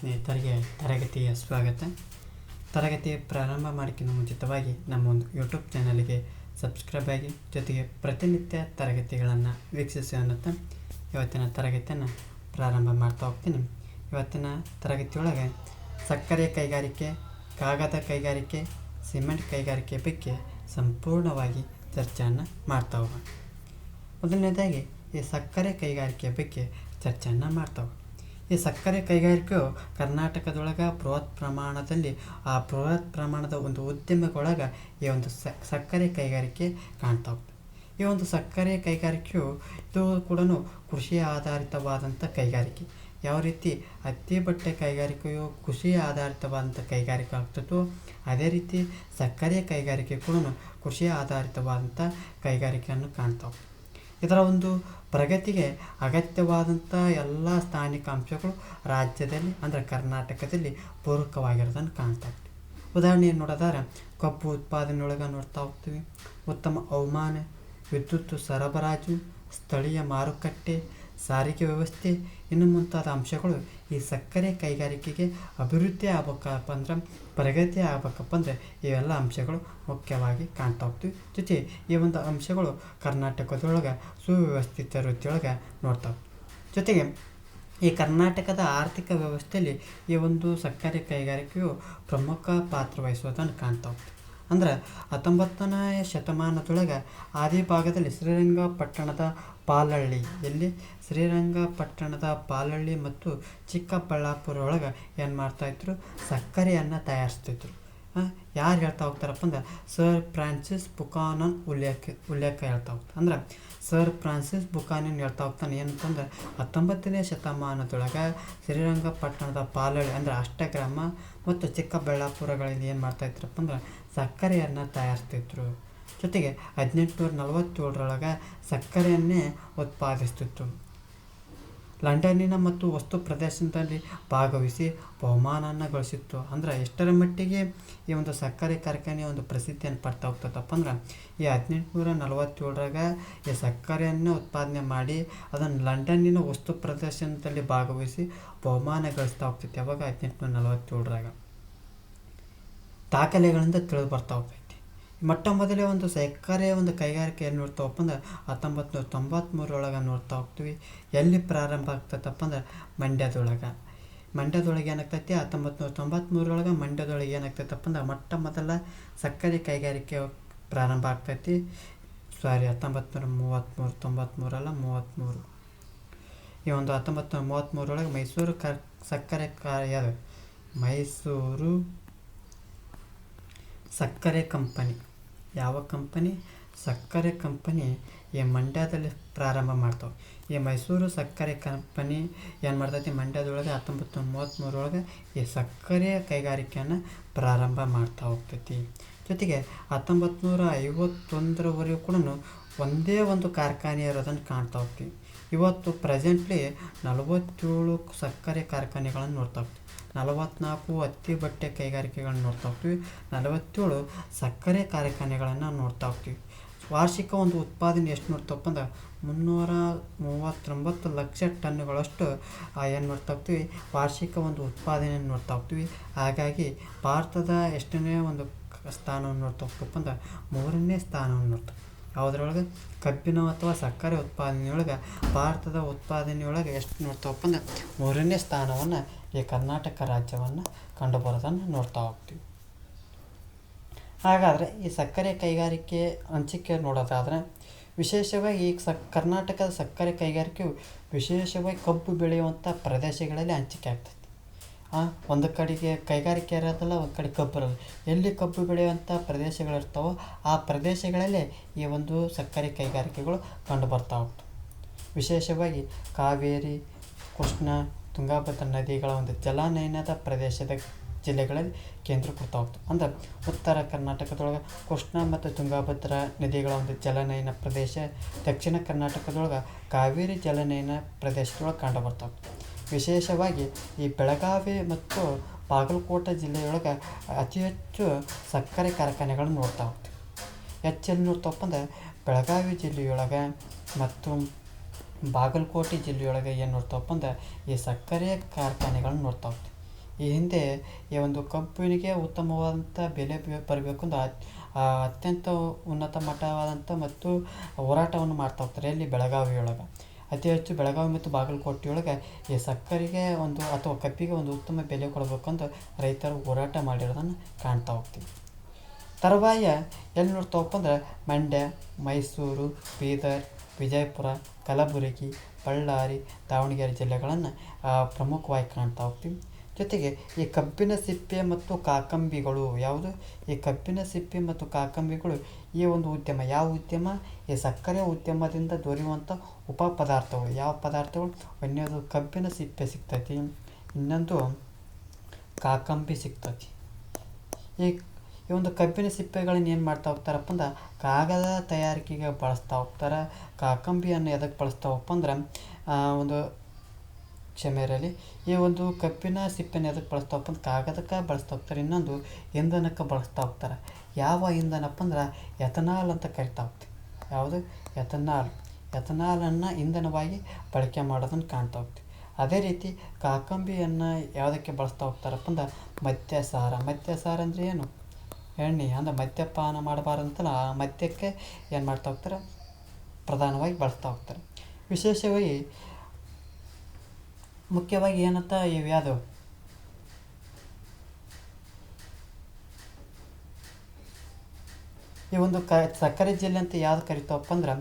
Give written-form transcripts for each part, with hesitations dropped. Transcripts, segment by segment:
ಸ್ನೇಹಿತರಿಗೆ ತರಗತಿಯ ಸ್ವಾಗತ. ತರಗತಿ ಪ್ರಾರಂಭ ಮಾಡೋಕ್ಕಿಂತ ಮುಂಚಿತವಾಗಿ ನಮ್ಮ ಒಂದು ಯೂಟ್ಯೂಬ್ ಚಾನಲ್ಗೆ ಸಬ್ಸ್ಕ್ರೈಬ್ ಆಗಿ, ಜೊತೆಗೆ ಪ್ರತಿನಿತ್ಯ ತರಗತಿಗಳನ್ನು ವೀಕ್ಷಿಸಿ ಅನ್ನುತ್ತಾ ಇವತ್ತಿನ ತರಗತಿಯನ್ನು ಪ್ರಾರಂಭ ಮಾಡ್ತಾ ಹೋಗ್ತೀನಿ. ಇವತ್ತಿನ ತರಗತಿಯೊಳಗೆ ಸಕ್ಕರೆ ಕೈಗಾರಿಕೆ, ಕಾಗದ ಕೈಗಾರಿಕೆ, ಸಿಮೆಂಟ್ ಕೈಗಾರಿಕೆ ಬಗ್ಗೆ ಸಂಪೂರ್ಣವಾಗಿ ಚರ್ಚೆಯನ್ನು ಮಾಡ್ತಾ ಹೋಗೋಣ. ಮೊದಲನೇದಾಗಿ ಈ ಸಕ್ಕರೆ ಕೈಗಾರಿಕೆ ಬಗ್ಗೆ ಚರ್ಚೆಯನ್ನು ಮಾಡ್ತಾ ಹೋಗೋಣ. ಈ ಸಕ್ಕರೆ ಕೈಗಾರಿಕೆಯು ಕರ್ನಾಟಕದೊಳಗೆ ಬೃಹತ್ ಪ್ರಮಾಣದ ಒಂದು ಉದ್ಯಮಗಳೊಳಗೆ ಈ ಒಂದು ಸಕ್ಕರೆ ಕೈಗಾರಿಕೆ ಕಾಣ್ತಾ ಹೋಗ್ತದೆ. ಈ ಒಂದು ಸಕ್ಕರೆ ಕೈಗಾರಿಕೆಯು ಇದು ಕೂಡ ಕೃಷಿ ಆಧಾರಿತವಾದಂಥ ಕೈಗಾರಿಕೆ. ಯಾವ ರೀತಿ ಹತ್ತಿ ಬಟ್ಟೆ ಕೈಗಾರಿಕೆಯು ಕೃಷಿ ಆಧಾರಿತವಾದಂಥ ಕೈಗಾರಿಕೆ ಆಗ್ತದೋ, ಅದೇ ರೀತಿ ಸಕ್ಕರೆ ಕೈಗಾರಿಕೆ ಕೂಡ ಕೃಷಿ ಆಧಾರಿತವಾದಂಥ ಕೈಗಾರಿಕೆಯನ್ನು ಕಾಣ್ತಾ ಹೋಗ್ತದೆ. ಇದರ ಒಂದು ಪ್ರಗತಿಗೆ ಅಗತ್ಯವಾದಂಥ ಎಲ್ಲ ಸ್ಥಾನಿಕ ಅಂಶಗಳು ರಾಜ್ಯದಲ್ಲಿ ಅಂದರೆ ಕರ್ನಾಟಕದಲ್ಲಿ ಪೂರಕವಾಗಿರೋದನ್ನು ಕಾಣ್ತಾ ಹೋಗ್ತೀವಿ. ಉದಾಹರಣೆ ನೋಡೋದಾದ್ರೆ ಕಬ್ಬು ಉತ್ಪಾದನೆಯೊಳಗೆ ನೋಡ್ತಾ ಹೋಗ್ತೀವಿ. ಉತ್ತಮ ಹವಾಮಾನ, ವಿದ್ಯುತ್ ಸರಬರಾಜು, ಸ್ಥಳೀಯ ಮಾರುಕಟ್ಟೆ, ಸಾರಿಗೆ ವ್ಯವಸ್ಥೆ ಇನ್ನು ಮುಂತಾದ ಅಂಶಗಳು ಈ ಸಕ್ಕರೆ ಕೈಗಾರಿಕೆಗೆ ಅಭಿವೃದ್ಧಿ ಆಗ್ಬೇಕಪ್ಪ ಅಂದ್ರೆ, ಪ್ರಗತಿ ಆಗ್ಬೇಕಪ್ಪ ಅಂದರೆ ಇವೆಲ್ಲ ಅಂಶಗಳು ಮುಖ್ಯವಾಗಿ ಕಾಣ್ತಾ ಹೋಗ್ತೀವಿ. ಜೊತೆ ಈ ಒಂದು ಅಂಶಗಳು ಕರ್ನಾಟಕದೊಳಗೆ ಸುವ್ಯವಸ್ಥಿತ ರೀತಿಯೊಳಗೆ ನೋಡ್ತಾ ಹೋಗ್ತೀವಿ. ಜೊತೆಗೆ ಈ ಕರ್ನಾಟಕದ ಆರ್ಥಿಕ ವ್ಯವಸ್ಥೆಯಲ್ಲಿ ಈ ಒಂದು ಸಕ್ಕರೆ ಕೈಗಾರಿಕೆಯು ಪ್ರಮುಖ ಪಾತ್ರ ವಹಿಸೋದನ್ನು ಕಾಣ್ತಾ ಹೋಗ್ತೀವಿ. ಅಂದ್ರೆ 19ನೇ ಶತಮಾನದೊಳಗೆ ಆದಿ ಭಾಗದಲ್ಲಿ ಶ್ರೀರಂಗಪಟ್ಟಣದ ಪಾಲಹಳ್ಳಿ ಮತ್ತು ಚಿಕ್ಕಬಳ್ಳಾಪುರ ಒಳಗೆ ಏನು ಮಾಡ್ತಾಯಿದ್ರು, ಸಕ್ಕರೆಯನ್ನು ತಯಾರಿಸ್ತಿದ್ರು. ಯಾರು ಹೇಳ್ತಾ ಹೋಗ್ತಾರಪ್ಪ ಅಂದ್ರೆ ಸರ್ ಫ್ರಾನ್ಸಿಸ್ ಬುಕಾನನ್ ಉಲ್ಲೇಖ ಹೇಳ್ತಾ ಹೋಗ್ತಾರೆ. ಅಂದ್ರೆ ಸರ್ ಫ್ರಾನ್ಸಿಸ್ ಬುಕಾನನ್ ಹೇಳ್ತಾ ಹೋಗ್ತಾನೆ ಏನಂತಂದ್ರೆ 19ನೇ ಶತಮಾನದೊಳಗೆ ಶ್ರೀರಂಗಪಟ್ಟಣದ ಪಾಲಹಳ್ಳಿ ಅಂದರೆ ಅಷ್ಟಗ್ರಾಮ ಮತ್ತು ಚಿಕ್ಕಬಳ್ಳಾಪುರಗಳಲ್ಲಿ ಏನು ಮಾಡ್ತಾಯಿದ್ರಪ್ಪ ಅಂದ್ರೆ ಸಕ್ಕರೆಯನ್ನು ತಯಾರಿಸ್ತಿದ್ರು. ಜೊತೆಗೆ 1847ರೊಳಗೆ ಸಕ್ಕರೆಯನ್ನೇ ಉತ್ಪಾದಿಸ್ತಿತ್ತು. ಲಂಡನ್ನಿನ ಮತ್ತು ವಸ್ತು ಪ್ರದರ್ಶನದಲ್ಲಿ ಭಾಗವಹಿಸಿ ಬಹುಮಾನವನ್ನು ಗಳಿಸಿತ್ತು. ಅಂದರೆ ಎಷ್ಟರ ಮಟ್ಟಿಗೆ ಈ ಒಂದು ಸಕ್ಕರೆ ಕಾರ್ಖಾನೆ ಒಂದು ಪ್ರಸಿದ್ಧಿಯನ್ನು ಪಡ್ತಾ ಹೋಗ್ತದಪ್ಪ ಅಂದ್ರೆ, ಈ 1847ರಾಗ ಈ ಸಕ್ಕರೆಯನ್ನು ಉತ್ಪಾದನೆ ಮಾಡಿ ಅದನ್ನು ಲಂಡನ್ನಿನ ವಸ್ತು ಪ್ರದರ್ಶನದಲ್ಲಿ ಭಾಗವಹಿಸಿ ಬಹುಮಾನ ಗಳಿಸ್ತಾ ಹೋಗ್ತೈತಿ. ಯಾವಾಗ 1847ರಾಗ ದಾಖಲೆಗಳಿಂದ ತಿಳಿದು ಬರ್ತಾ ಹೋಗ್ತೈತಿ. ಮೊಟ್ಟ ಮೊದಲೇ ಒಂದು ಸಕ್ಕರೆ ಒಂದು ಕೈಗಾರಿಕೆ ಏನು ನೋಡ್ತಾವಪ್ಪ ಅಂದ್ರೆ 1993ರೊಳಗೆ ನೋಡ್ತಾ ಹೋಗ್ತೀವಿ. ಎಲ್ಲಿ ಪ್ರಾರಂಭ ಆಗ್ತೈತಪ್ಪ ಅಂದ್ರೆ ಮಂಡ್ಯದೊಳಗೆ ಏನಾಗ್ತೈತಿ 1993ರೊಳಗೆ ಮಂಡ್ಯದೊಳಗೆ ಏನಾಗ್ತೈತಪ್ಪ ಅಂದ್ರೆ ಮೊಟ್ಟ ಮೊದಲ ಸಕ್ಕರೆ ಕೈಗಾರಿಕೆ ಪ್ರಾರಂಭ ಆಗ್ತೈತಿ. 1933 ಈ ಒಂದು 1933ರೊಳಗೆ ಮೈಸೂರು ಸಕ್ಕರೆ ಕಂಪನಿ, ಯಾವ ಕಂಪನಿ? ಸಕ್ಕರೆ ಕಂಪನಿ ಈ ಮಂಡ್ಯದಲ್ಲಿ ಪ್ರಾರಂಭ ಮಾಡ್ತಾವೆ. ಈ ಮೈಸೂರು ಸಕ್ಕರೆ ಕಂಪನಿ ಏನು ಮಾಡ್ತೈತಿ, ಮಂಡ್ಯದೊಳಗೆ 1933ರೊಳಗೆ ಈ ಸಕ್ಕರೆ ಕೈಗಾರಿಕೆಯನ್ನು ಪ್ರಾರಂಭ ಮಾಡ್ತಾ ಹೋಗ್ತೈತಿ. ಜೊತೆಗೆ 1951ರವರೆಗೂ ಕೂಡ ಒಂದೇ ಒಂದು ಕಾರ್ಖಾನೆ ಇರೋದನ್ನು ಕಾಣ್ತಾ ಹೋಗ್ತೀವಿ. ಇವತ್ತು ಪ್ರೆಸೆಂಟ್ಲಿ 47 ಸಕ್ಕರೆ ಕಾರ್ಖಾನೆಗಳನ್ನು ನೋಡ್ತಾ ಹೋಗ್ತೀವಿ. 44 ಹತ್ತಿ ಬಟ್ಟೆ ಕೈಗಾರಿಕೆಗಳನ್ನು ನೋಡ್ತಾ ಹೋಗ್ತೀವಿ. 47 ಸಕ್ಕರೆ ಕಾರ್ಖಾನೆಗಳನ್ನು ನೋಡ್ತಾ ಹೋಗ್ತೀವಿ. ವಾರ್ಷಿಕ ಒಂದು ಉತ್ಪಾದನೆ ಎಷ್ಟು ನೋಡ್ತಪ್ಪ ಅಂದ್ರೆ 339 ಲಕ್ಷ ಟನ್ನುಗಳಷ್ಟು ಏನು ನೋಡ್ತಾ ಹೋಗ್ತೀವಿ, ವಾರ್ಷಿಕ ಒಂದು ಉತ್ಪಾದನೆಯನ್ನು ನೋಡ್ತಾ ಹೋಗ್ತೀವಿ. ಹಾಗಾಗಿ ಭಾರತದ ಎಷ್ಟನೇ ಒಂದು ಸ್ಥಾನವನ್ನು ನೋಡ್ತಾ ಹೋಗ್ತಪ್ಪ ಅಂದ್ರೆ 3ನೇ ಸ್ಥಾನವನ್ನು ನೋಡ್ತಾ. ಯಾವುದ್ರೊಳಗೆ? ಕಬ್ಬಿನ ಅಥವಾ ಸಕ್ಕರೆ ಉತ್ಪಾದನೆಯೊಳಗೆ ಭಾರತದ ಉತ್ಪಾದನೆಯೊಳಗೆ ಎಷ್ಟು ನೋಡ್ತಾವಪ್ಪ ಅಂದ್ರೆ 3ನೇ ಸ್ಥಾನವನ್ನು ಈ ಕರ್ನಾಟಕ ರಾಜ್ಯವನ್ನು ಕಂಡುಬರೋದನ್ನು ನೋಡ್ತಾ ಹೋಗ್ತೀವಿ. ಹಾಗಾದರೆ ಈ ಸಕ್ಕರೆ ಕೈಗಾರಿಕೆ ಹಂಚಿಕೆ ನೋಡೋದಾದರೆ ವಿಶೇಷವಾಗಿ ಈ ಕರ್ನಾಟಕದ ಸಕ್ಕರೆ ಕೈಗಾರಿಕೆಯು ವಿಶೇಷವಾಗಿ ಕಬ್ಬು ಬೆಳೆಯುವಂಥ ಪ್ರದೇಶಗಳಲ್ಲಿ ಹಂಚಿಕೆ ಆಗ್ತೈತಿ. ಒಂದು ಕಡೆಗೆ ಕೈಗಾರಿಕೆ ಇರೋದಲ್ಲ, ಒಂದು ಕಡೆ ಕಬ್ಬು ಇರೋದು. ಎಲ್ಲಿ ಕಬ್ಬು ಬೆಳೆಯುವಂಥ ಪ್ರದೇಶಗಳಿರ್ತಾವೋ ಆ ಪ್ರದೇಶಗಳಲ್ಲೇ ಈ ಒಂದು ಸಕ್ಕರೆ ಕೈಗಾರಿಕೆಗಳು ಕಂಡು ಬರ್ತಾ ಹೋಗ್ತವೆ. ವಿಶೇಷವಾಗಿ ಕಾವೇರಿ, ಕೃಷ್ಣ, ತುಂಗಭದ್ರಾ ನದಿಗಳ ಒಂದು ಜಲಾನಯನದ ಪ್ರದೇಶದ ಜಿಲ್ಲೆಗಳಲ್ಲಿ ಕೇಂದ್ರೀಕೃತ ಹೋಗ್ತವೆ. ಅಂದರೆ ಉತ್ತರ ಕರ್ನಾಟಕದೊಳಗೆ ಕೃಷ್ಣ ಮತ್ತು ತುಂಗಭದ್ರಾ ನದಿಗಳ ಒಂದು ಜಲನಯನ ಪ್ರದೇಶ, ದಕ್ಷಿಣ ಕರ್ನಾಟಕದೊಳಗೆ ಕಾವೇರಿ ಜಲನಯನ ಪ್ರದೇಶದೊಳಗೆ ಕಂಡು ಬರ್ತಾವೆ. ವಿಶೇಷವಾಗಿ ಈ ಬೆಳಗಾವಿ ಮತ್ತು ಬಾಗಲಕೋಟೆ ಜಿಲ್ಲೆಯೊಳಗೆ ಅತಿ ಹೆಚ್ಚು ಸಕ್ಕರೆ ಕಾರ್ಖಾನೆಗಳನ್ನು ನೋಡ್ತಾ ಹೋಗ್ತೀವಿ. ಹೆಚ್ಚೆಲ್ಲಿ ನೋಡ್ತಪ್ಪ ಅಂದ್ರೆ ಬೆಳಗಾವಿ ಜಿಲ್ಲೆಯೊಳಗೆ ಮತ್ತು ಬಾಗಲಕೋಟೆ ಜಿಲ್ಲೆಯೊಳಗೆ ಏನು ನೋಡ್ತಾವಪ್ಪ ಅಂದ್ರೆ ಈ ಸಕ್ಕರೆ ಕಾರ್ಖಾನೆಗಳನ್ನು ನೋಡ್ತಾ ಹೋಗ್ತೀವಿ. ಈ ಹಿಂದೆ ಈ ಒಂದು ಕಬ್ಬಿನಿಗೆ ಉತ್ತಮವಾದಂಥ ಬೆಲೆ ಬರಬೇಕು ಅಂದ್ರೆ ಅತ್ಯಂತ ಉನ್ನತ ಮಟ್ಟವಾದಂಥ ಮತ್ತು ಹೋರಾಟವನ್ನು ಮಾಡ್ತಾ ಹೋಗ್ತಾರೆ. ಎಲ್ಲಿ? ಬೆಳಗಾವಿಯೊಳಗೆ. ಅತಿ ಹೆಚ್ಚು ಬೆಳಗಾವಿ ಮತ್ತು ಬಾಗಲಕೋಟೆಯೊಳಗೆ ಈ ಸಕ್ಕರೆಗೆ ಒಂದು ಅಥವಾ ಕಬ್ಬಿಗೆ ಒಂದು ಉತ್ತಮ ಬೆಲೆ ಕೊಡಬೇಕಂತ ರೈತರು ಹೋರಾಟ ಮಾಡಿರೋದನ್ನು ಕಾಣ್ತಾ ಹೋಗ್ತೀವಿ. ತರುವಾಯ ಎಲ್ಲಿ ನೋಡ್ತಾವಪ್ಪ ಅಂದ್ರೆ ಮಂಡ್ಯ, ಮೈಸೂರು, ಬೀದರ್, ವಿಜಯಪುರ, ಕಲಬುರಗಿ, ಬಳ್ಳಾರಿ, ದಾವಣಗೆರೆ ಜಿಲ್ಲೆಗಳನ್ನು ಪ್ರಮುಖವಾಗಿ ಕಾಣ್ತಾ ಹೋಗ್ತೀವಿ. ಜೊತೆಗೆ ಈ ಕಬ್ಬಿನ ಸಿಪ್ಪೆ ಮತ್ತು ಕಾಕಂಬಿಗಳು ಯಾವುದು? ಈ ಕಬ್ಬಿನ ಸಿಪ್ಪೆ ಮತ್ತು ಕಾಕಂಬಿಗಳು ಈ ಒಂದು ಉದ್ಯಮ, ಯಾವ ಉದ್ಯಮ? ಈ ಸಕ್ಕರೆ ಉದ್ಯಮದಿಂದ ದೊರೆಯುವಂಥ ಉಪ ಪದಾರ್ಥಗಳು. ಯಾವ ಪದಾರ್ಥಗಳು? ಒಂದನೇದು ಕಬ್ಬಿನ ಸಿಪ್ಪೆ ಸಿಗ್ತೈತಿ, ಇನ್ನೊಂದು ಕಾಕಂಬಿ ಸಿಗ್ತೈತಿ. ಈ ಒಂದು ಕಬ್ಬಿನ ಸಿಪ್ಪೆಗಳನ್ನ ಏನು ಮಾಡ್ತಾ ಹೋಗ್ತಾರಪ್ಪ ಅಂದ್ರೆ ಕಾಗದ ತಯಾರಿಕೆಗೆ ಬಳಸ್ತಾ ಹೋಗ್ತಾರೆ. ಕಾಕಂಬಿಯನ್ನು ಎದಕ್ಕೆ ಬಳಸ್ತಾ ಹೋಗಪ್ಪ ಅಂದ್ರೆ ಒಂದು ಕ್ಷಮೆರಲ್ಲಿ ಈ ಒಂದು ಕಬ್ಬಿನ ಸಿಪ್ಪೆನ ಎದಕ್ಕೆ ಬಳಸ್ತಾ ಹೋಗಪ್ಪ ಅಂದ್ರೆ ಕಾಗದಕ್ಕೆ ಬಳಸ್ತಾ ಹೋಗ್ತಾರೆ. ಇನ್ನೊಂದು ಇಂಧನಕ್ಕೆ ಬಳಸ್ತಾ ಹೋಗ್ತಾರೆ. ಯಾವ ಇಂಧನಪ್ಪ ಅಂದ್ರೆ ಎಥನಾಲ್ ಅಂತ ಕರಿತಾ ಹೋಗ್ತೀವಿ. ಯಾವುದು? ಎಥನಾಲನ್ನು ಇಂಧನವಾಗಿ ಬಳಕೆ ಮಾಡೋದನ್ನು ಕಾಣ್ತಾ ಹೋಗ್ತೀವಿ. ಅದೇ ರೀತಿ ಕಾಕಂಬಿಯನ್ನು ಯಾವುದಕ್ಕೆ ಬಳಸ್ತಾ ಹೋಗ್ತಾರಪ್ಪ ಅಂದ್ರೆ ಮದ್ಯಸಾರ ಅಂದರೆ ಏನು? ಎಣ್ಣೆ ಅಂದ್ರೆ ಮದ್ಯಪಾನ ಮಾಡಬಾರ್ದಂತಲ್ಲ, ಆ ಮದ್ಯಕ್ಕೆ ಏನು ಮಾಡ್ತಾ ಹೋಗ್ತಾರೆ? ಪ್ರಧಾನವಾಗಿ ಬಳಸ್ತಾ ಹೋಗ್ತಾರೆ. ವಿಶೇಷವಾಗಿ ಮುಖ್ಯವಾಗಿ ಏನಂತ ಇವ್ಯಾವುದು ಈ ಒಂದು ಸಕ್ಕರೆ ಜಿಲ್ಲೆ ಅಂತ ಯಾವ್ದು ಕರಿತಾವಪ್ಪ ಅಂದ್ರೆ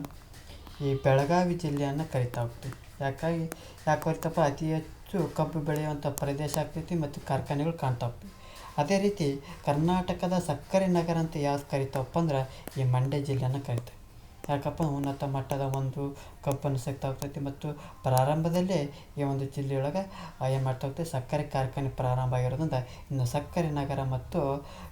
ಈ ಬೆಳಗಾವಿ ಜಿಲ್ಲೆಯನ್ನು ಕರಿತಾ ಹೋಗ್ತೀವಿ. ಯಾಕೆ ಕರಿತಪ್ಪ? ಅತಿ ಹೆಚ್ಚು ಕಬ್ಬು ಬೆಳೆಯುವಂಥ ಪ್ರದೇಶ ಆಗ್ತೈತಿ ಮತ್ತು ಕಾರ್ಖಾನೆಗಳು ಕಾಣ್ತಾ ಹೋಗ್ತೀವಿ. ಅದೇ ರೀತಿ ಕರ್ನಾಟಕದ ಸಕ್ಕರೆ ನಗರ ಅಂತ ಯಾವ್ದು ಕರಿತಾವಪ್ಪ ಅಂದ್ರೆ ಈ ಮಂಡ್ಯ ಜಿಲ್ಲೆಯನ್ನು ಕರಿತಾರೆ. ಯಾಕಪ್ಪ? ಉನ್ನತ ಮಟ್ಟದ ಒಂದು ಕಬ್ಬನ್ನು ಸಿಗ್ತಾ ಹೋಗ್ತೈತಿ ಮತ್ತು ಪ್ರಾರಂಭದಲ್ಲೇ ಈ ಒಂದು ಜಿಲ್ಲೆಯೊಳಗೆ ಏನು ಮಾಡ್ತಾ ಹೋಗ್ತೈತಿ? ಸಕ್ಕರೆ ಕಾರ್ಖಾನೆ ಪ್ರಾರಂಭ ಆಗಿರೋದ್ರಿಂದ ಇನ್ನು ಸಕ್ಕರೆ ನಗರ ಮತ್ತು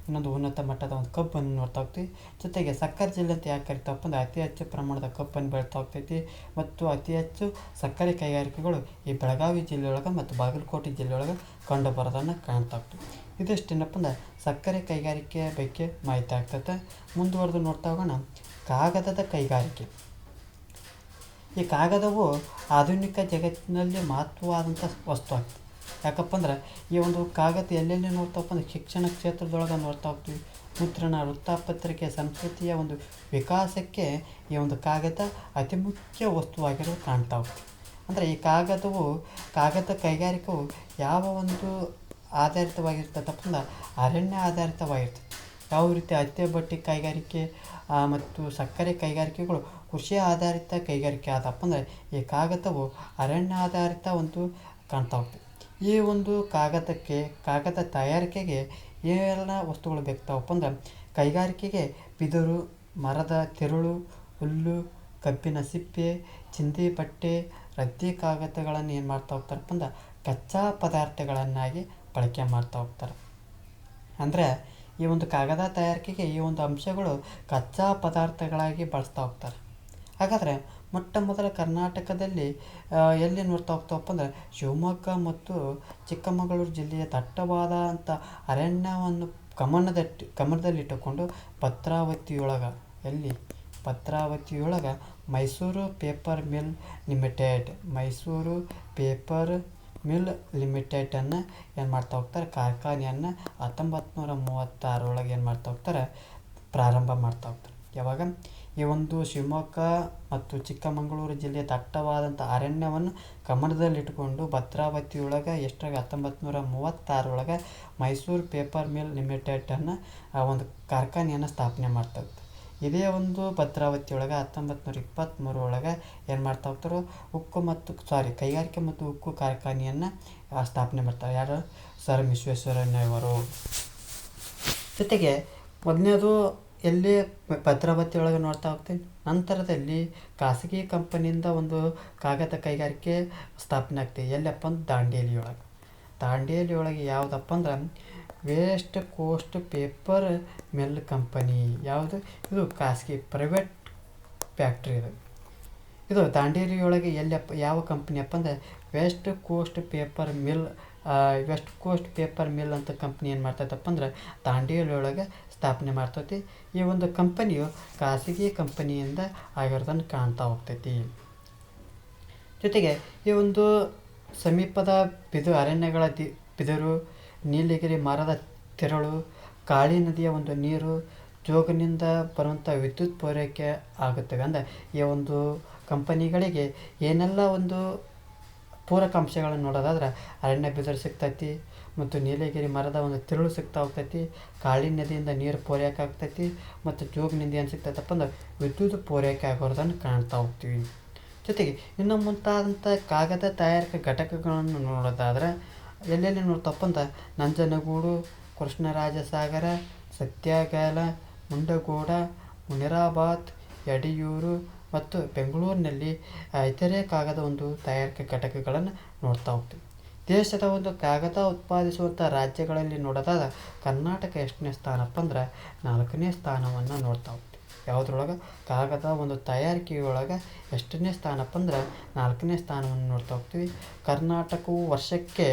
ಇನ್ನೊಂದು ಉನ್ನತ ಮಟ್ಟದ ಒಂದು ಕಬ್ಬನ್ನು ನೋಡ್ತಾ ಹೋಗ್ತೀವಿ. ಜೊತೆಗೆ ಸಕ್ಕರೆ ಜಿಲ್ಲೆ ಅಂತ ಯಾಕೆ ಕರಿತಾವಪ್ಪ ಅಂದ್ರೆ ಅತಿ ಹೆಚ್ಚು ಪ್ರಮಾಣದ ಕಬ್ಬನ್ನು ಬೆಳೀತಾ ಹೋಗ್ತೈತಿ ಮತ್ತು ಅತಿ ಹೆಚ್ಚು ಸಕ್ಕರೆ ಕೈಗಾರಿಕೆಗಳು ಈ ಬೆಳಗಾವಿ ಜಿಲ್ಲೆಯೊಳಗೆ ಮತ್ತು ಬಾಗಲಕೋಟೆ ಜಿಲ್ಲೆಯೊಳಗೆ ಕಂಡು ಬರೋದನ್ನು ಕಾಣ್ತಾ ಹೋಗ್ತೀವಿ. ಇದಿಷ್ಟೇನಪ್ಪ ಅಂದ್ರೆ ಸಕ್ಕರೆ ಕೈಗಾರಿಕೆ ಬಗ್ಗೆ ಮಾಹಿತಿ ಆಗ್ತೈತೆ. ಮುಂದುವರೆದು ನೋಡ್ತಾ ಹೋಗೋಣ ಕಾಗದದ ಕೈಗಾರಿಕೆ. ಈ ಕಾಗದವು ಆಧುನಿಕ ಜಗತ್ತಿನಲ್ಲಿ ಮಹತ್ವವಾದಂಥ ವಸ್ತು ಆಗ್ತದೆ. ಯಾಕಪ್ಪ ಅಂದ್ರೆ ಈ ಒಂದು ಕಾಗದ ಎಲ್ಲೆಲ್ಲಿ ನೋಡ್ತಾವಪ್ಪ ಅಂದ್ರೆ ಶಿಕ್ಷಣ ಕ್ಷೇತ್ರದೊಳಗೆ ನೋಡ್ತಾ ಹೋಗ್ತೀವಿ. ಮುದ್ರಣ, ವೃತ್ತಪತ್ರಿಕೆ, ಸಂಸ್ಕೃತಿಯ ಒಂದು ವಿಕಾಸಕ್ಕೆ ಈ ಒಂದು ಕಾಗದ ಅತಿ ಮುಖ್ಯ ವಸ್ತುವಾಗಿರೋದು ಕಾಣ್ತಾ ಹೋಗ್ತೀವಿ. ಅಂದರೆ ಈ ಕಾಗದ ಕೈಗಾರಿಕೆಯು ಯಾವ ಒಂದು ಆಧಾರಿತವಾಗಿರ್ತದಪ್ಪ ಅಂದ್ರೆ ಅರಣ್ಯ ಆಧಾರಿತವಾಗಿರ್ತದೆ. ಯಾವ ರೀತಿ ಹತ್ತಿ ಬಟ್ಟೆ ಕೈಗಾರಿಕೆ ಮತ್ತು ಸಕ್ಕರೆ ಕೈಗಾರಿಕೆಗಳು ಕೃಷಿ ಆಧಾರಿತ ಕೈಗಾರಿಕೆ ಆದಪ್ಪ ಅಂದರೆ ಈ ಕಾಗದವು ಅರಣ್ಯ ಆಧಾರಿತ ಒಂದು ಕಾಣ್ತಾ ಹೋಗ್ತದೆ. ಈ ಒಂದು ಕಾಗದ ತಯಾರಿಕೆಗೆ ಏನೆಲ್ಲ ವಸ್ತುಗಳು ಬೇಕಾಗ್ತಾವಪ್ಪ ಅಂದ್ರೆ ಕೈಗಾರಿಕೆಗೆ ಬಿದಿರು, ಮರದ ತಿರುಳು, ಹುಲ್ಲು, ಕಬ್ಬಿನ ಸಿಪ್ಪೆ, ಚಿಂದಿ ಬಟ್ಟೆ, ರದ್ದಿ ಕಾಗದಗಳನ್ನು ಏನು ಮಾಡ್ತಾ ಹೋಗ್ತಾರಪ್ಪ ಅಂದ್ರೆ ಕಚ್ಚಾ ಪದಾರ್ಥಗಳನ್ನಾಗಿ ಬಳಕೆ ಮಾಡ್ತಾ ಹೋಗ್ತಾರೆ. ಅಂದರೆ ಈ ಒಂದು ಕಾಗದ ತಯಾರಿಕೆಗೆ ಈ ಒಂದು ಅಂಶಗಳು ಕಚ್ಚಾ ಪದಾರ್ಥಗಳಾಗಿ ಬಳಸ್ತಾ ಹೋಗ್ತಾರೆ. ಹಾಗಾದರೆ ಮೊಟ್ಟ ಮೊದಲ ಕರ್ನಾಟಕದಲ್ಲಿ ಎಲ್ಲಿ ನೋಡ್ತಾ ಹೋಗ್ತಾವಪ್ಪ ಅಂದರೆ ಶಿವಮೊಗ್ಗ ಮತ್ತು ಚಿಕ್ಕಮಗಳೂರು ಜಿಲ್ಲೆಯ ದಟ್ಟವಾದ ಅಂಥ ಅರಣ್ಯವನ್ನು ಗಮನದಲ್ಲಿಟ್ಟುಕೊಂಡು ಭದ್ರಾವತಿಯೊಳಗೆ ಮೈಸೂರು ಪೇಪರ್ ಮಿಲ್ ಲಿಮಿಟೆಡನ್ನು ಏನು ಮಾಡ್ತಾ ಹೋಗ್ತಾರೆ? ಕಾರ್ಖಾನೆಯನ್ನು 1936 ಏನು ಮಾಡ್ತಾ ಹೋಗ್ತಾರೆ? ಪ್ರಾರಂಭ ಮಾಡ್ತಾ ಹೋಗ್ತಾರೆ. ಯಾವಾಗ? ಈ ಒಂದು ಶಿವಮೊಗ್ಗ ಮತ್ತು ಚಿಕ್ಕಮಗಳೂರು ಜಿಲ್ಲೆಯ ದಟ್ಟವಾದಂಥ ಅರಣ್ಯವನ್ನು ಗಮನದಲ್ಲಿಟ್ಟುಕೊಂಡು ಭದ್ರಾವತಿಯೊಳಗೆ 1936 ಮೈಸೂರು ಪೇಪರ್ ಮಿಲ್ ಲಿಮಿಟೆಡನ್ನು ಒಂದು ಕಾರ್ಖಾನೆಯನ್ನು ಸ್ಥಾಪನೆ ಮಾಡ್ತಾ ಹೋಗ್ತಾರೆ. ಇದೇ ಒಂದು ಭದ್ರಾವತಿಯೊಳಗೆ 1923 ಏನು ಮಾಡ್ತಾ ಹೋಗ್ತಾರೋ ಕೈಗಾರಿಕೆ ಮತ್ತು ಉಕ್ಕು ಕಾರ್ಖಾನೆಯನ್ನು ಸ್ಥಾಪನೆ ಮಾಡ್ತಾರೆ. ಯಾರು? ಸರ್ ವಿಶ್ವೇಶ್ವರಯ್ಯನವರು. ಜೊತೆಗೆ ಮೊದಲನೇದು ಎಲ್ಲಿ ಭದ್ರಾವತಿಯೊಳಗೆ ನೋಡ್ತಾ ಹೋಗ್ತೀನಿ. ನಂತರದಲ್ಲಿ ಖಾಸಗಿ ಕಂಪನಿಯಿಂದ ಒಂದು ಕಾಗದ ಕೈಗಾರಿಕೆ ಸ್ಥಾಪನೆ ಆಗ್ತದೆ. ಎಲ್ಲಪ್ಪ ಅಂದ್ರೆ ದಾಂಡೇಲಿಯೊಳಗೆ ಯಾವುದಪ್ಪ ಅಂದ್ರೆ west coast paper mill company. ಯಾವುದು? ಇದು ಖಾಸಗಿ ಪ್ರೈವೇಟ್ ಫ್ಯಾಕ್ಟ್ರಿ. ಇದು ದಾಂಡೇಲಿಯೊಳಗೆ ಯಾವ ಕಂಪ್ನಿಯಪ್ಪ ಅಂದರೆ ವೆಸ್ಟ್ ಕೋಸ್ಟ್ ಪೇಪರ್ ಮಿಲ್ ಅಂತ ಕಂಪ್ನಿ ಏನು ಮಾಡ್ತೈತಪ್ಪ ಅಂದ್ರೆ ದಾಂಡೇಲಿಯೊಳಗೆ ಸ್ಥಾಪನೆ ಮಾಡ್ತೈತಿ. ಈ ಒಂದು ಕಂಪನಿಯು ಖಾಸಗಿ ಕಂಪನಿಯಿಂದ ಆಗಿರೋದನ್ನು ಕಾಣ್ತಾ ಹೋಗ್ತೈತಿ. ಜೊತೆಗೆ ಈ ಒಂದು ಸಮೀಪದ ಅರಣ್ಯಗಳ ಬಿದಿರು, ನೀಲಗಿರಿ ಮರದ ತಿರುಳು, ಕಾಳಿ ನದಿಯ ಒಂದು ನೀರು, ಜೋಗನಿಂದ ಬರುವಂಥ ವಿದ್ಯುತ್ ಪೂರೈಕೆ ಆಗುತ್ತವೆ. ಅಂದರೆ ಈ ಒಂದು ಕಂಪನಿಗಳಿಗೆ ಏನೆಲ್ಲ ಒಂದು ಪೂರಕ ಅಂಶಗಳನ್ನು ನೋಡೋದಾದ್ರೆ ಅರಣ್ಯ ಬಿದಿರು ಸಿಗ್ತೈತಿ, ಮತ್ತು ನೀಲಗಿರಿ ಮರದ ಒಂದು ತಿರುಳು ಸಿಗ್ತಾ ಹೋಗ್ತೈತಿ, ಕಾಳಿ ನದಿಯಿಂದ ನೀರು ಪೂರೈಕೆ ಆಗ್ತೈತಿ, ಮತ್ತು ಜೋಗಿನಿಂದ ಏನು ಸಿಗ್ತೈತಪ್ಪ ಅಂದ್ರೆ ವಿದ್ಯುತ್ ಪೂರೈಕೆ ಆಗೋದನ್ನು ಕಾಣ್ತಾ ಹೋಗ್ತೀವಿ. ಜೊತೆಗೆ ಇನ್ನು ಮುಂತಾದಂಥ ಕಾಗದ ತಯಾರಿಕಾ ಘಟಕಗಳನ್ನು ನೋಡೋದಾದ್ರೆ ಎಲ್ಲೆಲ್ಲಿ ನೋಡ್ತಪ್ಪ ಅಂದ್ರೆ ನಂಜನಗೂಡು, ಕೃಷ್ಣರಾಜಸಾಗರ, ಸತ್ಯಗಾಲ, ಮುಂಡಗೋಡ, ಮುನಿರಾಬಾದ್, ಯಡಿಯೂರು ಮತ್ತು ಬೆಂಗಳೂರಿನಲ್ಲಿ ಇತರೆ ಕಾಗದ ಒಂದು ತಯಾರಿಕಾ ಘಟಕಗಳನ್ನು ನೋಡ್ತಾ ಹೋಗ್ತೀವಿ. ದೇಶದ ಒಂದು ಕಾಗದ ಉತ್ಪಾದಿಸುವಂಥ ರಾಜ್ಯಗಳಲ್ಲಿ ನೋಡೋದಾದ ಕರ್ನಾಟಕ ಎಷ್ಟನೇ ಸ್ಥಾನಪ್ಪ ಅಂದ್ರೆ 4ನೇ ಸ್ಥಾನವನ್ನು ನೋಡ್ತಾ ಹೋಗ್ತೀವಿ. ಯಾವುದ್ರೊಳಗೆ ಕಾಗದ ಒಂದು ತಯಾರಿಕೆಯೊಳಗೆ ಎಷ್ಟನೇ ಸ್ಥಾನಪ್ಪ ಅಂದ್ರೆ 4ನೇ ಸ್ಥಾನವನ್ನು ನೋಡ್ತಾ ಹೋಗ್ತೀವಿ. ಕರ್ನಾಟಕವು ವರ್ಷಕ್ಕೆ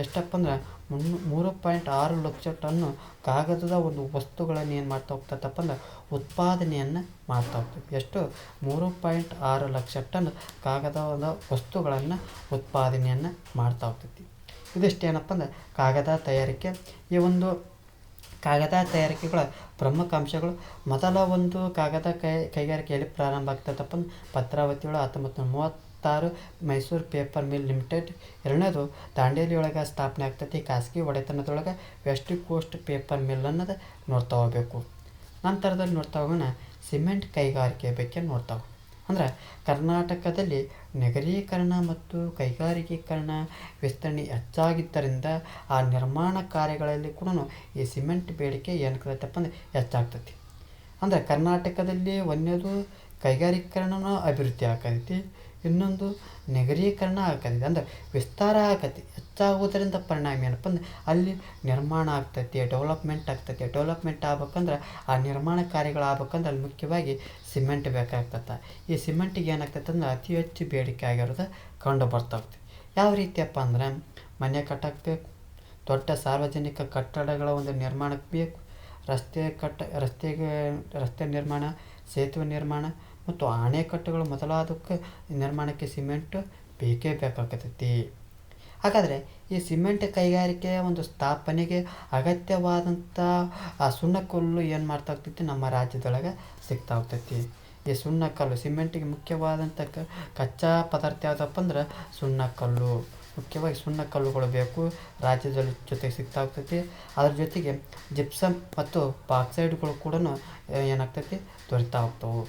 ಎಷ್ಟಪ್ಪ ಅಂದ್ರೆ 3.6 ಲಕ್ಷ ಟನ್ನು ಕಾಗದದ ಒಂದು ವಸ್ತುಗಳನ್ನು ಏನು ಮಾಡ್ತಾ ಹೋಗ್ತೈತಪ್ಪ ಅಂದ್ರೆ ಉತ್ಪಾದನೆಯನ್ನು ಮಾಡ್ತಾ ಹೋಗ್ತೀವಿ. ಎಷ್ಟು? 3.6 ಲಕ್ಷ ಟನ್ ಕಾಗದದ ವಸ್ತುಗಳನ್ನು ಉತ್ಪಾದನೆಯನ್ನು ಮಾಡ್ತಾ ಹೋಗ್ತೈತಿ. ಇದಿಷ್ಟೇನಪ್ಪ ಅಂದ್ರೆ ಕಾಗದ ತಯಾರಿಕೆ. ಈ ಒಂದು ಕಾಗದ ತಯಾರಿಕೆಗಳ ಪ್ರಮುಖ ಅಂಶಗಳು. ಮೊದಲ ಒಂದು ಕಾಗದ ಕೈಗಾರಿಕೆಯಲ್ಲಿ ಪ್ರಾರಂಭ ಆಗ್ತದಪ್ಪ ಭದ್ರಾವತಿ ಒಳಗೆ 1936 ಮೈಸೂರು ಪೇಪರ್ ಮಿಲ್ ಲಿಮಿಟೆಡ್. ಎರಡನೇದು ದಾಂಡೇಲಿಯೊಳಗೆ ಸ್ಥಾಪನೆ ಆಗ್ತೈತಿ ಖಾಸಗಿ ಒಡೆತನದೊಳಗೆ ವೆಸ್ಟ್ ಕೋಸ್ಟ್ ಪೇಪರ್ ಮಿಲ್ ಅನ್ನೋದು ನೋಡ್ತಾ ಹೋಗಬೇಕು. ನಂತರದಲ್ಲಿ ನೋಡ್ತಾ ಹೋಗೋಣ ಸಿಮೆಂಟ್ ಕೈಗಾರಿಕೆ ಬಗ್ಗೆ ನೋಡ್ತಾ ಹೋಗೋಣ. ಅಂದ್ರೆ ಕರ್ನಾಟಕದಲ್ಲಿ ನಗರೀಕರಣ ಮತ್ತು ಕೈಗಾರಿಕೀಕರಣ ವಿಸ್ತರಣೆ ಹೆಚ್ಚಾಗಿದ್ದರಿಂದ ಆ ನಿರ್ಮಾಣ ಕಾರ್ಯಗಳಲ್ಲಿ ಕೂಡ ಈ ಸಿಮೆಂಟ್ ಬೇಡಿಕೆ ಏನಾಗ್ತೈತಪ್ಪ ಅಂದ್ರೆ ಹೆಚ್ಚಾಗ್ತೈತಿ. ಅಂದರೆ ಕರ್ನಾಟಕದಲ್ಲಿ ಒಂದೇದು ಕೈಗಾರಿಕೀಕರಣನೂ ಅಭಿವೃದ್ಧಿ ಆಕೈತಿ, ಇನ್ನೊಂದು ನಗರೀಕರಣ ಆಕೈತಿ. ಅಂದರೆ ವಿಸ್ತಾರ ಆಕೈತಿ. ಹೆಚ್ಚಾಗೋದ್ರಿಂದ ಪರಿಣಾಮ ಏನಪ್ಪ ಅಂದ್ರೆ ಅಲ್ಲಿ ನಿರ್ಮಾಣ ಆಗ್ತೈತಿ, ಡೆವಲಪ್ಮೆಂಟ್ ಆಗ್ತೈತಿ. ಡೆವಲಪ್ಮೆಂಟ್ ಆಗ್ಬೇಕಂದ್ರೆ ಆ ನಿರ್ಮಾಣ ಕಾರ್ಯಗಳು ಆಗ್ಬೇಕಂದ್ರೆ ಅಲ್ಲಿ ಮುಖ್ಯವಾಗಿ ಸಿಮೆಂಟ್ ಬೇಕಾಗ್ತೈತೆ. ಈ ಸಿಮೆಂಟಿಗೆ ಏನಾಗ್ತೈತೆ ಅಂದ್ರೆ ಅತಿ ಹೆಚ್ಚು ಬೇಡಿಕೆ ಆಗಿರೋದು ಕಂಡು ಬರ್ತಾ ಹೋಗ್ತೈತಿ. ಯಾವ ರೀತಿಯಪ್ಪ ಅಂದ್ರೆ ಮನೆ ಕಟ್ಟಕ್ಕೆ ಬೇಕು, ದೊಡ್ಡ ಸಾರ್ವಜನಿಕ ಕಟ್ಟಡಗಳ ಒಂದು ನಿರ್ಮಾಣಕ್ಕೆ ಬೇಕು, ರಸ್ತೆ ನಿರ್ಮಾಣ, ಸೇತುವೆ ನಿರ್ಮಾಣ ಮತ್ತು ಅಣೆಕಟ್ಟುಗಳು ಮೊದಲಾದಕ್ಕೆ ನಿರ್ಮಾಣಕ್ಕೆ ಸಿಮೆಂಟ್ ಬೇಕೇ ಬೇಕಾಗ್ತೈತಿ. ಹಾಗಾದರೆ ಈ ಸಿಮೆಂಟ್ ಕೈಗಾರಿಕೆಯ ಒಂದು ಸ್ಥಾಪನೆಗೆ ಅಗತ್ಯವಾದಂಥ ಆ ಸುಣ್ಣಕಲ್ಲು ಏನು ಮಾಡ್ತಾ ಹೋಗ್ತೈತಿ ನಮ್ಮ ರಾಜ್ಯದೊಳಗೆ ಸಿಗ್ತಾ ಹೋಗ್ತೈತಿ. ಈ ಸುಣ್ಣಕಲ್ಲು ಸಿಮೆಂಟಿಗೆ ಮುಖ್ಯವಾದಂಥ ಕಚ್ಚಾ ಪದಾರ್ಥ ಯಾವುದಪ್ಪ ಅಂದ್ರೆ ಸುಣ್ಣಕಲ್ಲು. ಮುಖ್ಯವಾಗಿ ಸುಣ್ಣಕಲ್ಲುಗಳು ಬೇಕು, ರಾಜ್ಯದಲ್ಲಿ ಜೊತೆಗೆ ಸಿಗ್ತಾ ಹೋಗ್ತೈತಿ. ಅದ್ರ ಜೊತೆಗೆ ಜಿಪ್ಸಮ್ ಮತ್ತು ಬಾಕ್ಸೈಡ್ಗಳು ಕೂಡ ಏನಾಗ್ತೈತಿ ದೊರೀತಾ ಹೋಗ್ತವೆ.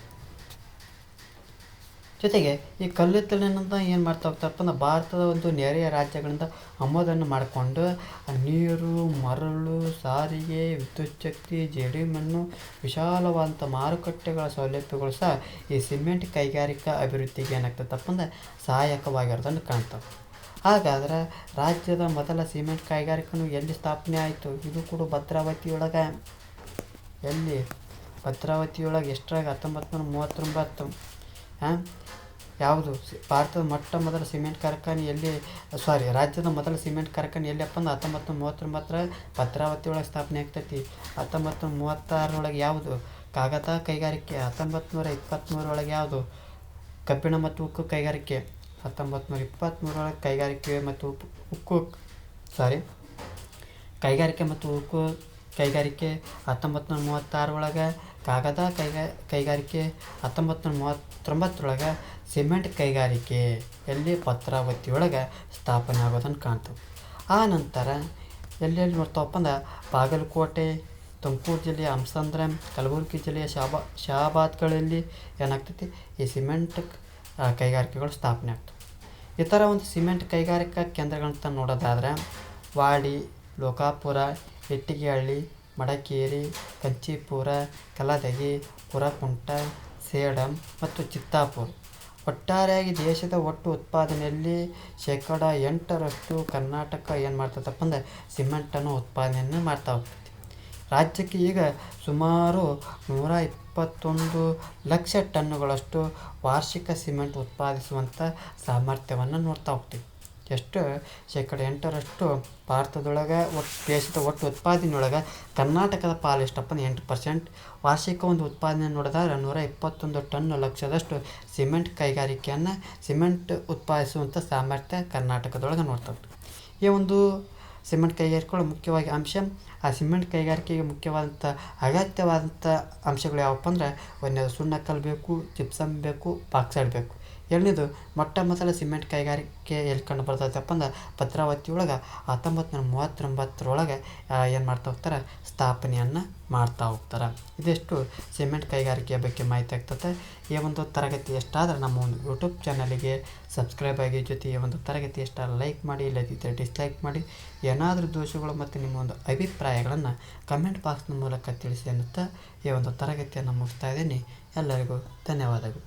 ಜೊತೆಗೆ ಈ ಕಲ್ಲಿದ್ದಲಿನಿಂದ ಏನು ಮಾಡ್ತಾ ಹೋಗ್ತಾರಪ್ಪ ಅಂದ್ರೆ ಭಾರತದ ಒಂದು ನೆರೆಯ ರಾಜ್ಯಗಳಿಂದ ಆಮದನ್ನು ಮಾಡಿಕೊಂಡು ನೀರು, ಮರಳು, ಸಾರಿಗೆ, ವಿದ್ಯುತ್ ಶಕ್ತಿ, ಜೇಡಿಮಣ್ಣು, ವಿಶಾಲವಾದಂಥ ಮಾರುಕಟ್ಟೆಗಳ ಸೌಲಭ್ಯಗಳು ಸಹ ಈ ಸಿಮೆಂಟ್ ಕೈಗಾರಿಕಾ ಅಭಿವೃದ್ಧಿಗೆ ಏನಾಗ್ತೈತಪ್ಪ ಅಂದ್ರೆ ಸಹಾಯಕವಾಗಿರೋದನ್ನು ಕಾಣ್ತವೆ. ಹಾಗಾದ್ರೆ ರಾಜ್ಯದ ಮೊದಲ ಸಿಮೆಂಟ್ ಕೈಗಾರಿಕೆಯೂ ಎಲ್ಲಿ ಸ್ಥಾಪನೆ ಆಯಿತು? ಇದು ಕೂಡ ಭದ್ರಾವತಿಯೊಳಗೆ. ಎಲ್ಲಿ? ಭದ್ರಾವತಿಯೊಳಗೆ. ಎಷ್ಟರಾಗ? 1939. ಯಾವುದು ಭಾರತದ ಮೊಟ್ಟ ಮೊದಲ ಸಿಮೆಂಟ್ ಕಾರ್ಖಾನೆ ಎಲ್ಲಿ? ರಾಜ್ಯದ ಮೊದಲ ಸಿಮೆಂಟ್ ಕಾರ್ಖಾನೆ ಎಲ್ಲಿಯಪ್ಪ ಅಂದ್ರೆ 1939 ಭದ್ರಾವತಿ ಒಳಗೆ ಸ್ಥಾಪನೆ ಆಗ್ತೈತಿ. 1936 ಯಾವುದು? ಕಾಗದ ಕೈಗಾರಿಕೆ. 1923 ಯಾವುದು? ಕಬ್ಬಿಣ ಮತ್ತು ಉಕ್ಕು ಕೈಗಾರಿಕೆ. 1923 ಕೈಗಾರಿಕೆ ಮತ್ತು ಉಕ್ಕು ಕೈಗಾರಿಕೆ. 1936 ಕಾಗದ ಕೈಗಾರಿಕೆ. 1939 ಸಿಮೆಂಟ್ ಕೈಗಾರಿಕೆ ಎಲ್ಲಿ? ಭದ್ರಾವತಿಯೊಳಗೆ ಸ್ಥಾಪನೆ ಆಗೋದನ್ನು ಕಾಣ್ತವೆ. ಆ ನಂತರ ಎಲ್ಲೆಲ್ಲಿ ನೋಡ್ತಾವಪ್ಪ ಅಂದ್ರೆ ಬಾಗಲಕೋಟೆ, ತುಮಕೂರು ಜಿಲ್ಲೆಯ ಹಂಸಂದ್ರ, ಕಲಬುರಗಿ ಜಿಲ್ಲೆಯ ಶಹಾಬಾದ್ಗಳಲ್ಲಿ ಏನಾಗ್ತೈತಿ ಈ ಸಿಮೆಂಟ್ ಕೈಗಾರಿಕೆಗಳು ಸ್ಥಾಪನೆ ಆಗ್ತವೆ. ಇತರ ಒಂದು ಸಿಮೆಂಟ್ ಕೈಗಾರಿಕಾ ಕೇಂದ್ರಗಳಂತ ನೋಡೋದಾದ್ರೆ ವಾಡಿ, ಲೋಕಾಪುರ, ಇಟ್ಟಿಗೆಹಳ್ಳಿ, ಮಡಿಕೇರಿ, ಕಂಚೀಪುರ, ಕಲದಗಿ, ಕುರಕುಂಟ, ಸೇಡಂ ಮತ್ತು ಚಿತ್ತಾಪುರ. ಒಟ್ಟಾರೆಯಾಗಿ ದೇಶದ ಒಟ್ಟು ಉತ್ಪಾದನೆಯಲ್ಲಿ 8% ಕರ್ನಾಟಕ ಏನು ಮಾಡ್ತದಪ್ಪ ಅಂದ್ರೆ ಸಿಮೆಂಟನ್ನು ಉತ್ಪಾದನೆಯನ್ನು ಮಾಡ್ತಾ ಹೋಗ್ತೈತಿ. ರಾಜ್ಯಕ್ಕೆ ಈಗ ಸುಮಾರು 121 ಲಕ್ಷ ಟನ್ನುಗಳಷ್ಟು ವಾರ್ಷಿಕ ಸಿಮೆಂಟ್ ಉತ್ಪಾದಿಸುವಂಥ ಸಾಮರ್ಥ್ಯವನ್ನು ನೋಡ್ತಾ ಹೋಗ್ತೀವಿ. ಎಷ್ಟು? 8% ಭಾರತದೊಳಗೆ ದೇಶದ ಒಟ್ಟು ಉತ್ಪಾದನೆಯೊಳಗೆ ಕರ್ನಾಟಕದ ಪಾಲು ಎಷ್ಟಪ್ಪ ಅಂದ್ರೆ 8%. ವಾರ್ಷಿಕ ಒಂದು ಉತ್ಪಾದನೆ ನೋಡಿದ್ರೆ 121 ಟನ್ ಲಕ್ಷದಷ್ಟು ಸಿಮೆಂಟ್ ಉತ್ಪಾದಿಸುವಂಥ ಸಾಮರ್ಥ್ಯ ಕರ್ನಾಟಕದೊಳಗೆ ನೋಡ್ತಾ ಹೋಗ್ತೀವಿ. ಈ ಒಂದು ಸಿಮೆಂಟ್ ಕೈಗಾರಿಕೆಗಳು ಮುಖ್ಯವಾಗಿ ಅಂಶ. ಆ ಸಿಮೆಂಟ್ ಕೈಗಾರಿಕೆಗೆ ಮುಖ್ಯವಾದಂಥ ಅಗತ್ಯವಾದಂಥ ಅಂಶಗಳು ಯಾವಪ್ಪ ಅಂದ್ರೆ, ಒಂದನೇದು ಸುಣ್ಣಕಲ್ಲು ಬೇಕು, ಜಿಪ್ಸಮ್ ಬೇಕು, ಬಾಕ್ಸೈಡ್ ಬೇಕು. ಎರಡನೇದು ಮೊಟ್ಟ ಮೊದಲ ಸಿಮೆಂಟ್ ಕೈಗಾರಿಕೆ ಎಲ್ಲಿ ಕಂಡು ಬರ್ತೈತಪ್ಪ ಅಂದ್ರೆ ಭದ್ರಾವತಿ ಒಳಗೆ 1939 ಏನು ಮಾಡ್ತಾ ಹೋಗ್ತಾರೆ, ಸ್ಥಾಪನೆಯನ್ನು ಮಾಡ್ತಾ ಹೋಗ್ತಾರೆ. ಇದಿಷ್ಟು ಸಿಮೆಂಟ್ ಕೈಗಾರಿಕೆಯ ಬಗ್ಗೆ ಮಾಹಿತಿ ಆಗ್ತದೆ. ಈ ಒಂದು ತರಗತಿ ಎಷ್ಟಾದರೆ ನಮ್ಮ ಒಂದು ಯೂಟ್ಯೂಬ್ ಚಾನಲಿಗೆ ಸಬ್ಸ್ಕ್ರೈಬ್ ಆಗಿ, ಜೊತೆ ಈ ಒಂದು ತರಗತಿ ಎಷ್ಟ ಲೈಕ್ ಮಾಡಿ, ಇಲ್ಲದಿದ್ದರೆ ಡಿಸ್ಲೈಕ್ ಮಾಡಿ. ಏನಾದರೂ ದೋಷಗಳು ಮತ್ತು ನಿಮ್ಮ ಒಂದು ಅಭಿಪ್ರಾಯಗಳನ್ನು ಕಮೆಂಟ್ ಬಾಕ್ಸ್ನ ಮೂಲಕ ತಿಳಿಸಿ ಅನ್ನುತ್ತಾ ಈ ಒಂದು ತರಗತಿಯನ್ನು ಮುಗಿಸ್ತಾ ಇದ್ದೀನಿ. ಎಲ್ಲರಿಗೂ ಧನ್ಯವಾದಗಳು.